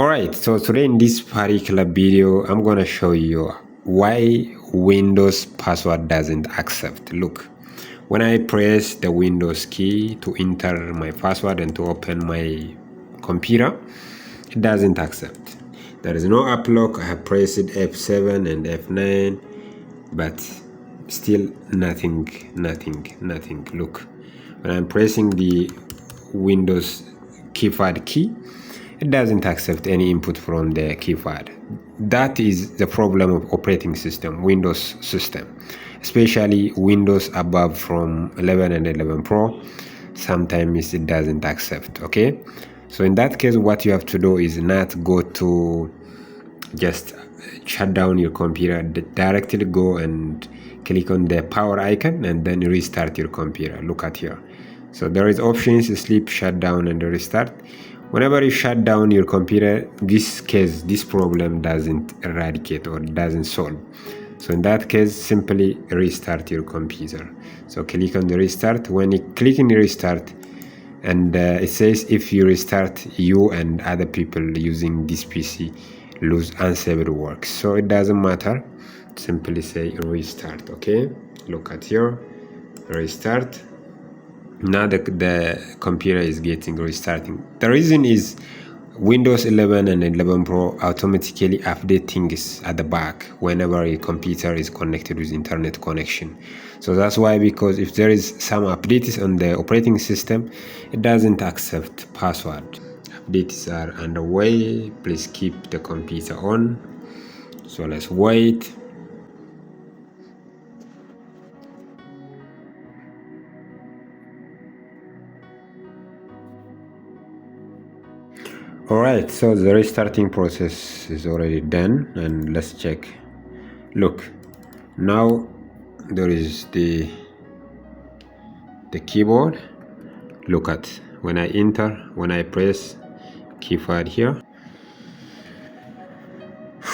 Alright, so today in this particular video, I'm gonna show you why Windows password doesn't accept. Look, when I press the Windows key to enter my password and to open my computer, it doesn't accept. There is no app lock. I have pressed F7 and F9, but still nothing. Look, when I'm pressing the Windows keypad key, it doesn't accept any input from the keypad. That is the problem of operating system, Windows system, especially Windows above from 11 and 11 Pro. Sometimes it doesn't accept. Okay, so in that case, what you have to do is not go to just shut down your computer, directly go and click on the power icon and then restart your computer. Look at here. So there is options: sleep, shut down, and restart. Whenever you shut down your computer, this problem doesn't eradicate or doesn't solve. So in that case, simply restart your computer. So click on the restart. When you click on the restart, and it says if you restart, you and other people using this PC lose unsaved works. So it doesn't matter. Simply say restart. Okay, look at here, restart. Now the computer is getting restarting. The reason is Windows 11 and 11 Pro automatically update things at the back whenever a computer is connected with internet connection. So that's why, because if there is some updates on the operating system, it doesn't accept password. Updates are underway. Please keep the computer on. So let's wait. Alright, so the restarting process is already done, and let's check. Look, now there is the keyboard. Look at when I enter, when I press keypad here.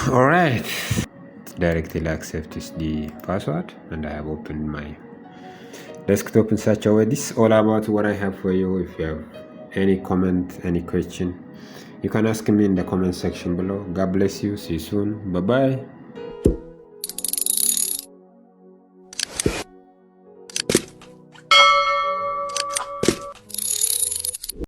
Alright, directly accepts the password, and I have opened my desktop in such a way. This is all about what I have for you. If you have any comment, any question, you can ask me in the comment section below. God bless you. See you soon. Bye bye.